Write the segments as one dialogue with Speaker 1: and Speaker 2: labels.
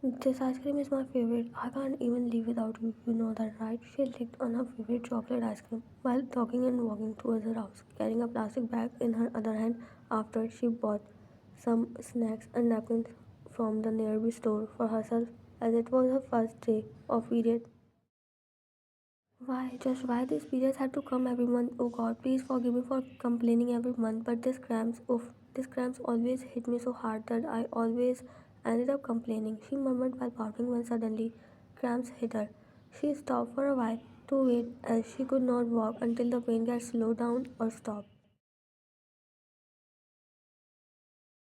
Speaker 1: This ice cream is my favorite. I can't even live without you. You know that, right? She licked on her favorite chocolate ice cream while talking and walking towards her house, carrying a plastic bag in her other hand after she bought some snacks and napkins from the nearby store for herself as it was her first day of period. Why, just why these periods had to come every month? Oh God, please forgive me for complaining every month, but these cramps always hit me so hard that I always ended up complaining. She murmured while pouting when suddenly cramps hit her. She stopped for a while to wait as she could not walk until the pain got slowed down or stopped.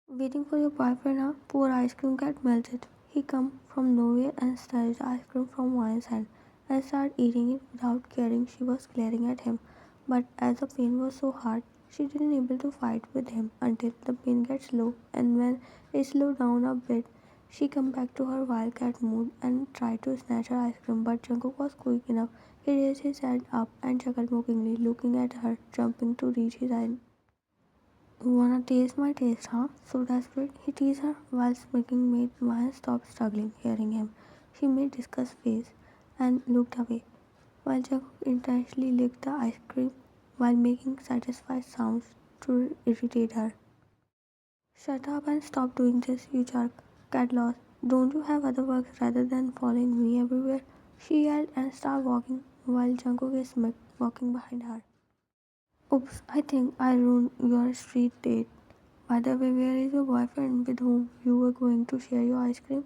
Speaker 1: Waiting for your boyfriend, huh? Poor ice cream got melted. He come from nowhere and snatched the ice cream from Ryan's hand and started eating it without caring she was glaring at him. But as the pain was so hard, she didn't able to fight with him until the pain got slow, and when it slowed down a bit, she come back to her wildcat mood and tried to snatch her ice cream, but Jungkook was quick enough. He raised his head up and chuckled mockingly, looking at her, jumping to reach his hand. Wanna taste my taste, huh? So desperate, he teased her while making made Maya stop struggling, hearing him. She made disgust face and looked away, while Jungkook intentionally licked the ice cream while making satisfied sounds to irritate her. Shut up and stop doing this, you jerk. Cat lost. Don't you have other works rather than following me everywhere? She yelled and started walking while Jungkook is walking behind her. Oops, I think I ruined your street date. By the way, where is your boyfriend with whom you were going to share your ice cream?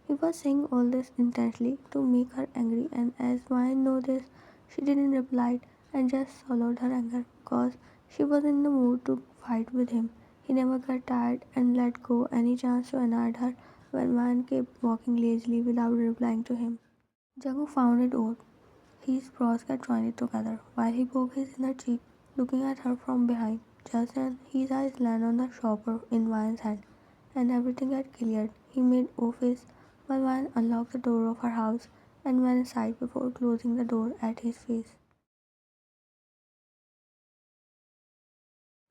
Speaker 1: He was saying all this intensely to make her angry, and as Vine knew this, she didn't reply and just swallowed her anger because she was in the mood to fight with him. He never got tired and let go any chance to annoy her when Vine kept walking lazily without replying to him. Jungkook found it odd. His brows got joined together while he poked his inner cheek, looking at her from behind. Just then, his eyes landed on the shopper in Vian's hand, and everything got cleared. He made O face while Vian unlocked the door of her house and went inside before closing the door at his face.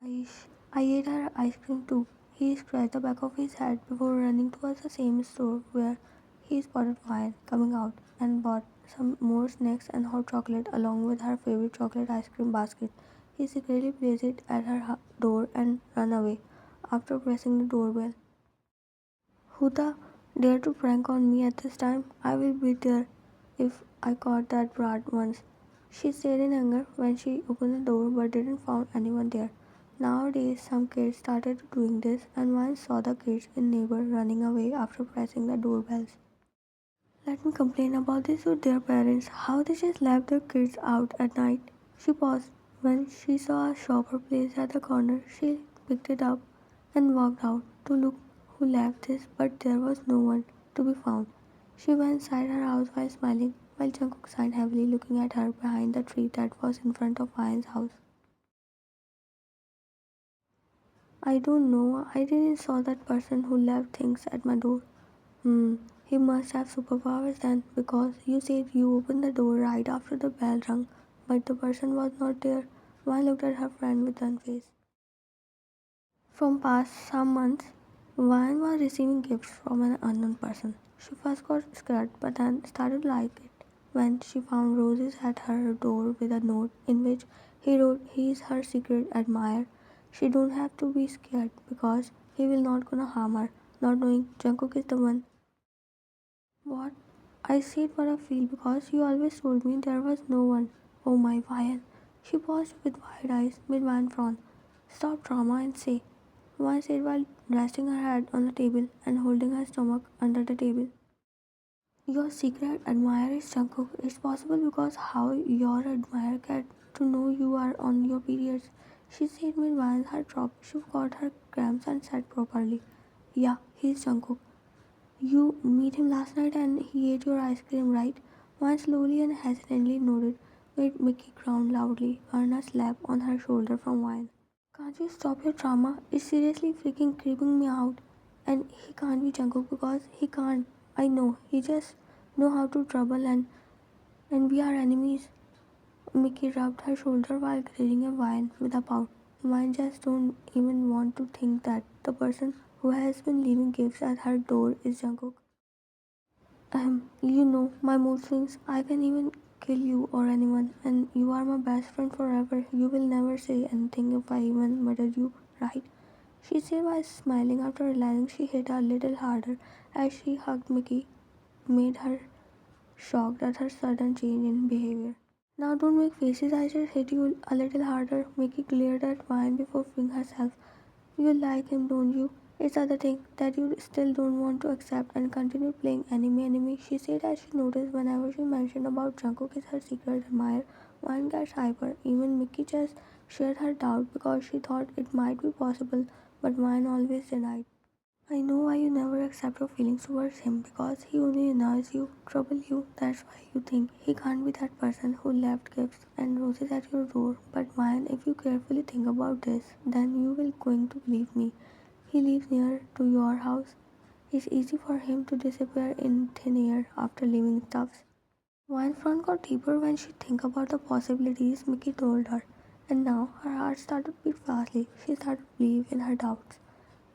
Speaker 1: Aish, I ate her ice cream too. He scratched the back of his head before running towards the same store where he spotted Vian coming out and bought some more snacks and hot chocolate along with her favorite chocolate ice cream basket. He secretly placed it at her door and ran away after pressing the doorbell. Who the dare to prank on me at this time? I will be there if I caught that brat once. She said in anger when she opened the door but didn't find anyone there. Nowadays some kids started doing this and once saw the kids in neighbor running away after pressing the doorbells. Let me complain about this with their parents. How they just left their kids out at night. She paused when she saw a shopper placed at the corner. She picked it up and walked out to look who left this, but there was no one to be found. She went inside her house while smiling, while Jungkook sighed heavily, looking at her behind the tree that was in front of Ryan's house. I don't know. I didn't saw that person who left things at my door. Hmm, he must have superpowers then, because you said you opened the door right after the bell rang, but the person was not there. Why looked at her friend with unfazed. From past some months, Vine was receiving gifts from an unknown person. She first got scared but then started to like it when she found roses at her door with a note in which he wrote he is her secret admirer. She don't have to be scared because he will not gonna harm her, not knowing Jungkook is the one. What? I said what I feel because you always told me there was no one. Oh my Vian. She paused with wide eyes mid Van frown. Stop drama and say. One said while resting her head on the table and holding her stomach under the table. Your secret admirer is Jungkook. It's possible because how your admirer get to know you are on your periods. She said mid Van's heart dropped. She got her cramps and said properly. Yeah, he's Jungkook. You meet him last night and he ate your ice cream, right? One slowly and hesitantly nodded, made Mickey ground loudly, earn a slap on her shoulder from Wine. Can't you stop your drama? It's seriously freaking creeping me out. And he can't be Jungkook because he can't. I know. He just know how to trouble and we are enemies. Mickey rubbed her shoulder while grilling a Wine with a pout. Wine just don't even want to think that the person who has been leaving gifts at her door is Jungkook. My mood swings. I can even kill you or anyone, and you are my best friend forever. You will never say anything if I even murder you, right? She said while smiling after realizing she hit a little harder as she hugged Mickey, made her shocked at her sudden change in behavior. Now don't make faces, I just hit you a little harder. Mickey glared at Vine before freeing herself. You like him, don't you? It's other thing that you still don't want to accept and continue playing enemy, she said as she noticed whenever she mentioned about Jungkook is her secret admirer, Vine gets hyper. Even Mickey just shared her doubt because she thought it might be possible, but Vine always denied. I know why you never accept your feelings towards him because he only annoys you, trouble you. That's why you think he can't be that person who left gifts and roses at your door. But man, if you carefully think about this, then you will going to believe me. He lives near to your house. It's easy for him to disappear in thin air after leaving stuffs. Wine's front got deeper when she think about the possibilities Mickey told her, and now her heart started to beat fastly. She started to believe in her doubts.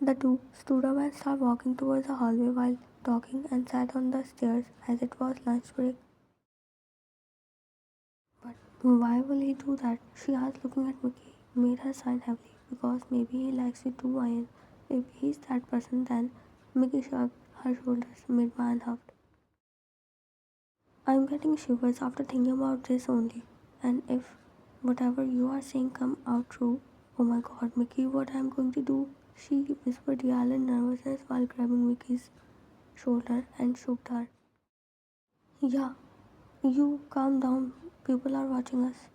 Speaker 1: The two stood up and started walking towards the hallway while talking and sat on the stairs as it was lunch break. But why will he do that? She asked, looking at Mickey. Made her sign heavily. Because maybe he likes you too, Ian. If he's that person, then Mickey shrugged her shoulders, mid man huffed. I'm getting shivers after thinking about this only. And if whatever you are saying come out true, oh my god, Mickey, what I'm going to do? She whispered, yell in nervousness while grabbing Mickey's shoulder and shook her. Yeah, you calm down. People are watching us.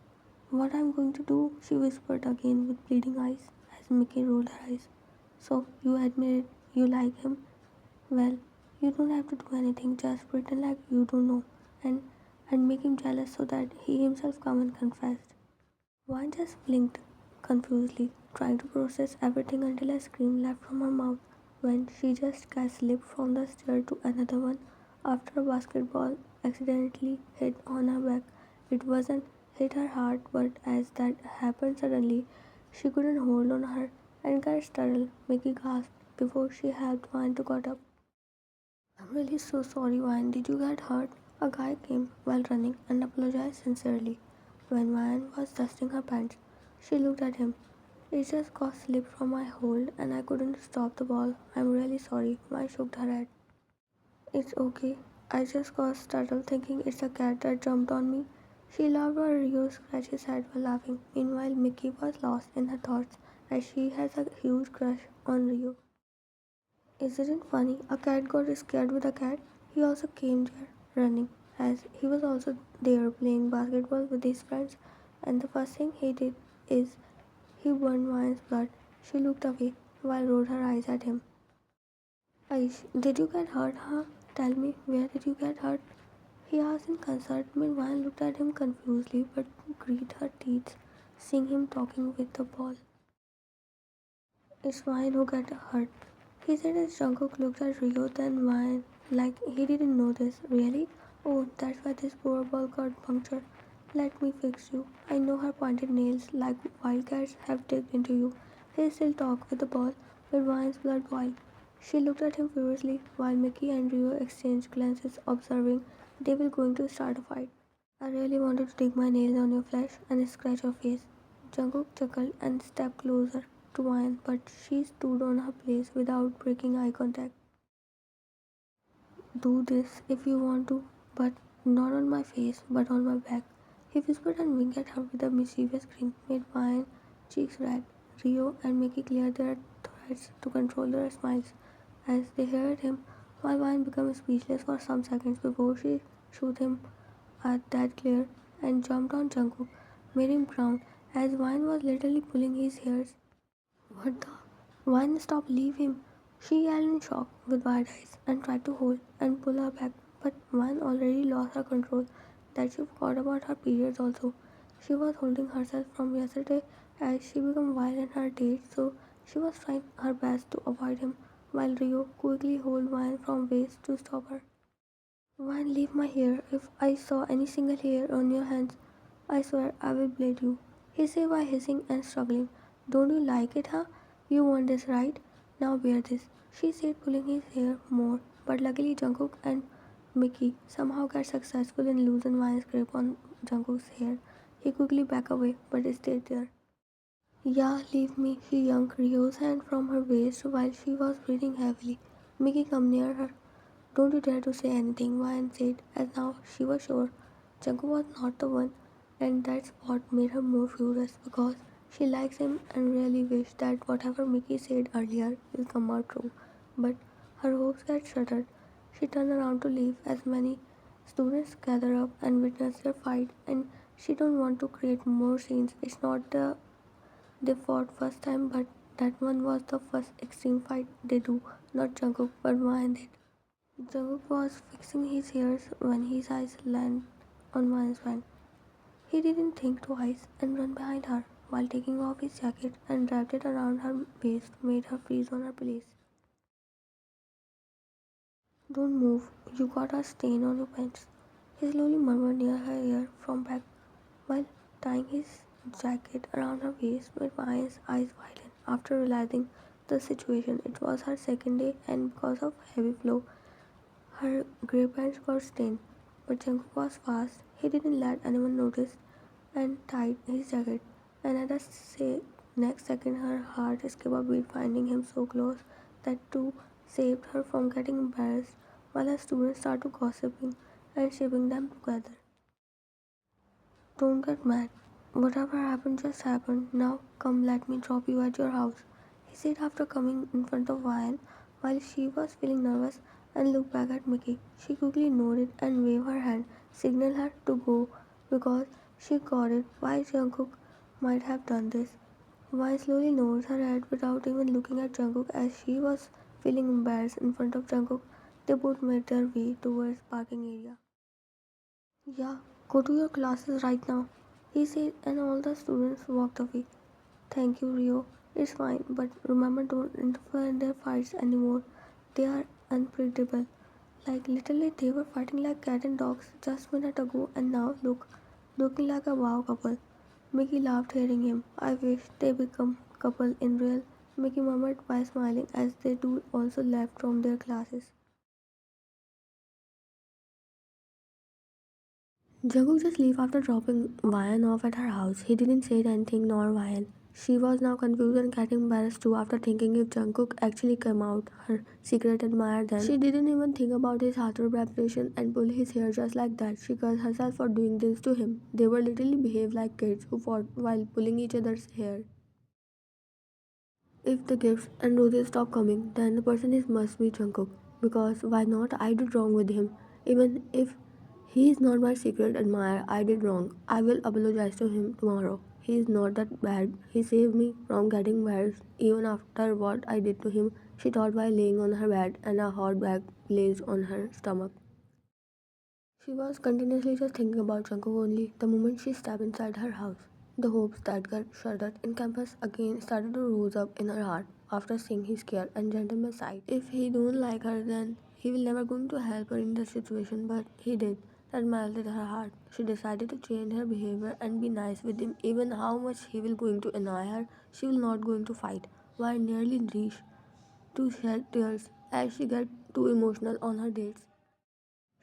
Speaker 1: What I'm going to do? She whispered again with bleeding eyes as Mickey rolled her eyes. So, you admit it, you like him? Well, you don't have to do anything, just pretend like you don't know and and make him jealous so that he himself come and confessed. One just blinked confusedly, trying to process everything until a scream left from her mouth when she just got slipped from the stair to another one after a basketball accidentally hit on her back. It wasn't hit her hard, but as that happened suddenly, she couldn't hold on her and got startled. Mickey gasped before she helped Vine to get up. I'm really so sorry, Vine. Did you get hurt? A guy came while running and apologized sincerely. When Vine was dusting her pants, she looked at him. It just got slipped from my hold and I couldn't stop the ball. I'm really sorry. Vine shook her head. It's okay. I just got startled thinking it's a cat that jumped on me. She laughed while Rio scratched his head while laughing. Meanwhile, Mickey was lost in her thoughts as she has a huge crush on Rio. Isn't it funny? A cat got scared with a cat. He also came there running, as he was also there playing basketball with his friends. And the first thing he did is he burned Mayan's blood. She looked away while rolled her eyes at him. Aish, did you get hurt, huh? Tell me, where did you get hurt? He asked in concern. Meanwhile, looked at him confusedly but gritted her teeth, seeing him talking with the ball. It's Ryan who got hurt. He said as Jungkook looked at Rio, then Ryan, like he didn't know this. Really? Oh, that's why this poor ball got punctured. Let me fix you. I know her pointed nails, like wildcats, have digged into you. He still talked with the ball, but Ryan's blood boiled. She looked at him furiously, while Mickey and Rio exchanged glances, observing they were going to start a fight. I really wanted to dig my nails on your flesh and scratch your face. Jungkook chuckled and stepped closer to Ryan, but she stood on her place without breaking eye contact. Do this if you want to, but not on my face, but on my back. He whispered and winked at her with a mischievous grin, made Ryan cheeks red. Rio and Mickey cleared their throats to control their smiles as they heard him, while Ryan became speechless for some seconds before she shoot him at that glare and jumped on Jungkook, made him drown as Ryan was literally pulling his hairs. What the? Why stop? Leave him! She yelled in shock with wide eyes and tried to hold and pull her back, but Van already lost her control. That she forgot about her periods also. She was holding herself from yesterday as she became wild in her date, so she was trying her best to avoid him, while Rio quickly held Van from waist to stop her. Van, leave my hair. If I saw any single hair on your hands, I swear I will blade you. He said while hissing and struggling. Don't you like it, huh? You want this, right? Now wear this. She said, pulling his hair more, but luckily Jungkook and Mickey somehow gets successful in losing Ryan's grip on Jungkook's hair. He quickly back away, but stayed there. Yeah, leave me, she yanked Ryo's hand from her waist while she was breathing heavily. Mickey, come near her. Don't you dare to say anything, Ryan said, as now she was sure Jungkook was not the one, and that's what made her more furious because she likes him and really wished that whatever Mickey said earlier will come out true. But her hopes got shattered. She turned around to leave as many students gather up and witness their fight, and she don't want to create more scenes. It's not they fought first time, but that one was the first extreme fight they do. Not Jungkook, but Ryan did. Jungkook was fixing his ears when his eyes landed on Ryan's friend. He didn't think twice and ran behind her while taking off his jacket and wrapped it around her waist, made her freeze on her place. Don't move, you got a stain on your pants. He slowly murmured near her ear from back while tying his jacket around her waist made Ryan's eyes widen. After realizing the situation, it was her second day and because of heavy flow, her grey pants got stained. But Jungkook was fast. He didn't let anyone notice and tied his jacket. And at the next second, her heart skipped a beat, finding him so close that too saved her from getting embarrassed while her students started gossiping and shipping them together. Don't get mad. Whatever happened just happened. Now come let me drop you at your house. He said after coming in front of Ryan while she was feeling nervous and looked back at Mickey. She quickly nodded and waved her hand, signaled her to go because she got it why Jungkook might have done this. Ryan slowly nods her head without even looking at Jungkook as she was feeling embarrassed in front of Jungkook. They both made their way towards parking area. Yeah, go to your classes right now, he said, and all the students walked away. Thank you, Rio. It's fine, but remember don't interfere in their fights anymore. They are unpredictable. Like literally they were fighting like cat and dogs just a minute ago and now look, looking like a wow couple. Mickey laughed hearing him. I wish they become couple in real. Mickey murmured while smiling as they two also left from their classes. Jungkook just left after dropping Ryan off at her house. He didn't say anything nor Ryan. She was now confused and getting embarrassed too after thinking if Jungkook actually came out her secret admirer then. She didn't even think about his heartthrob reputation and pull his hair just like that. She cursed herself for doing this to him. They were literally behaved like kids who fought while pulling each other's hair. If the gifts and roses stop coming, then the person is must be Jungkook. Because why not? I did wrong with him. Even if he is not my secret admirer, I did wrong. I will apologize to him tomorrow. He is not that bad. He saved me from getting embarrassed even after what I did to him. She thought while laying on her bed and a hot bag placed on her stomach. She was continuously just thinking about Jungkook only the moment she stepped inside her house. The hopes that got shuddered in campus again started to rose up in her heart after seeing his care and gentleness side. If he don't like her then he will never going to help her in this situation but he did. That melted her heart. She decided to change her behavior and be nice with him even how much he will going to annoy her. She will not going to fight. While nearly reached to shed tears as she got too emotional on her dates.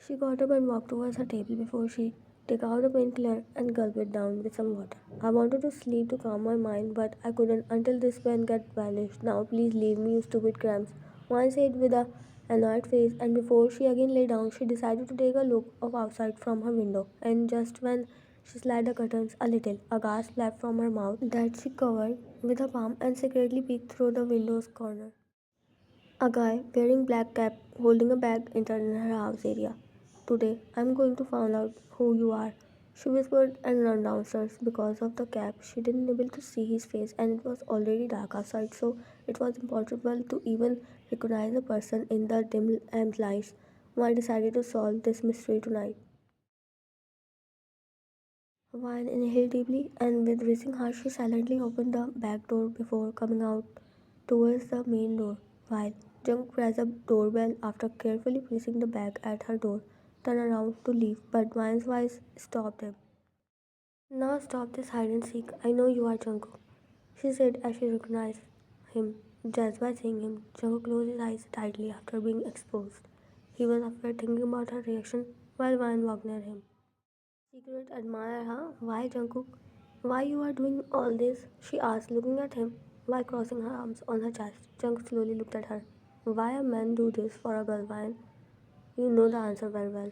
Speaker 1: She got up and walked towards her table before she took out a painkiller and gulped it down with some water. I wanted to sleep to calm my mind, but I couldn't until this pen got vanished. Now please leave me, you stupid cramps. One said with a annoyed face, and before she again lay down, she decided to take a look of outside from her window. And just when she slid the curtains a little, a gasp left from her mouth that she covered with her palm and secretly peeked through the window's corner. A guy wearing black cap holding a bag entered in her house area. Today I'm going to find out who you are. She whispered and ran downstairs. Because of the cap she didn't able to see his face and it was already dark outside so it was impossible to even recognize the person in the dim lamp lights. I decided to solve this mystery tonight. Wine inhaled deeply and with racing heart she silently opened the back door before coming out towards the main door, while Jung pressed the doorbell after carefully placing the bag at her door, turned around to leave, but Wine's voice stopped him. Now stop this hide and seek. I know you are Jungkook, she said as she recognized him. Just by seeing him, Jungkook closed his eyes tightly after being exposed. He was afraid thinking about her reaction while Wine walked near him. Secret admirer, huh? Why, Jungkook? Why you are doing all this? She asked, looking at him while crossing her arms on her chest. Jungkook slowly looked at her. Why a man do this for a girl, Wine? You know the answer very well.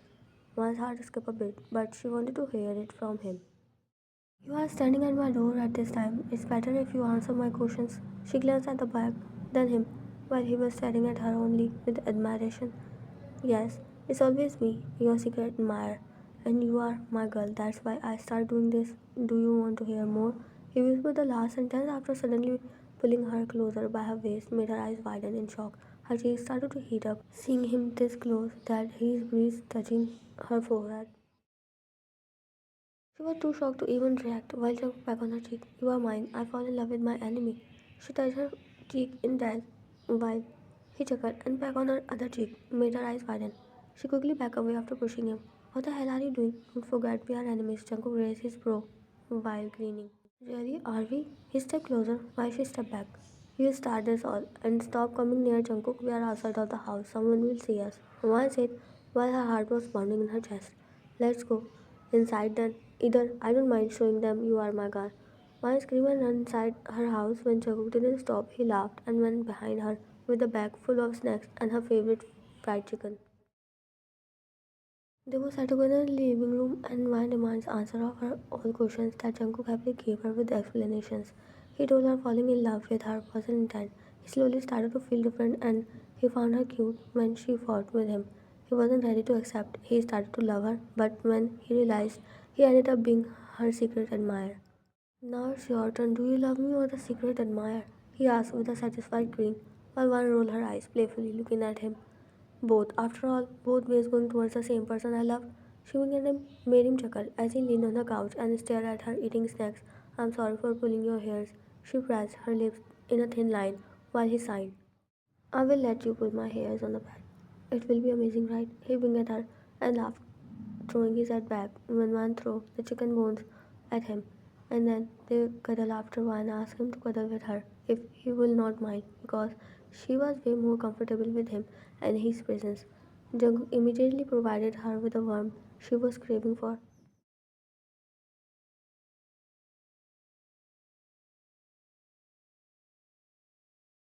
Speaker 1: Wine's heart skipped a bit, but she wanted to hear it from him. You are standing at my door at this time. It's better if you answer my questions. She glanced at the back, then him, while he was staring at her only with admiration. Yes, it's always me, your secret admirer. And you are my girl. That's why I start doing this. Do you want to hear more? He whispered the last sentence after suddenly pulling her closer by her waist made her eyes widen in shock. Her cheeks started to heat up, seeing him this close that his breath touching her forehead. She was too shocked to even react, while jumped back on her cheek. You are mine. I fall in love with my enemy. She touched her cheek in death, while he chuckled and back on her other cheek, made her eyes widen. She quickly backed away after pushing him. What the hell are you doing? Don't forget we are enemies. Jungkook raised his brow while grinning. Really, are we? He stepped closer while she stepped back. You start this all and stop coming near Jungkook. We are outside of the house. Someone will see us. Wan said while her heart was pounding in her chest. Let's go. Inside then. Either I don't mind showing them you are my girl. Wan screamed and ran inside her house when Jungkook didn't stop. He laughed and went behind her with a bag full of snacks and her favorite fried chicken. They were sat together in the living room, and Vine demands answer of her all questions that Jungkook happily gave her with explanations. He told her falling in love with her wasn't intent. He slowly started to feel different, and he found her cute when she fought with him. He wasn't ready to accept he started to love her, but when he realized he ended up being her secret admirer. Now it's your turn. Do you love me or the secret admirer? He asked with a satisfied grin, while one rolled her eyes playfully, looking at him. Both. After all, both ways going towards the same person I love. She winked at him, made him chuckle as he leaned on the couch and stared at her eating snacks. I'm sorry for pulling your hairs. She pressed her lips in a thin line while he sighed. I will let you pull my hairs on the bed. It will be amazing, right? He winked at her and laughed, throwing his head back when one threw the chicken bones at him. And then they cuddled after one asked him to cuddle with her if he will not mind because she was way more comfortable with him and his presence. Jungkook immediately provided her with the warmth she was craving for.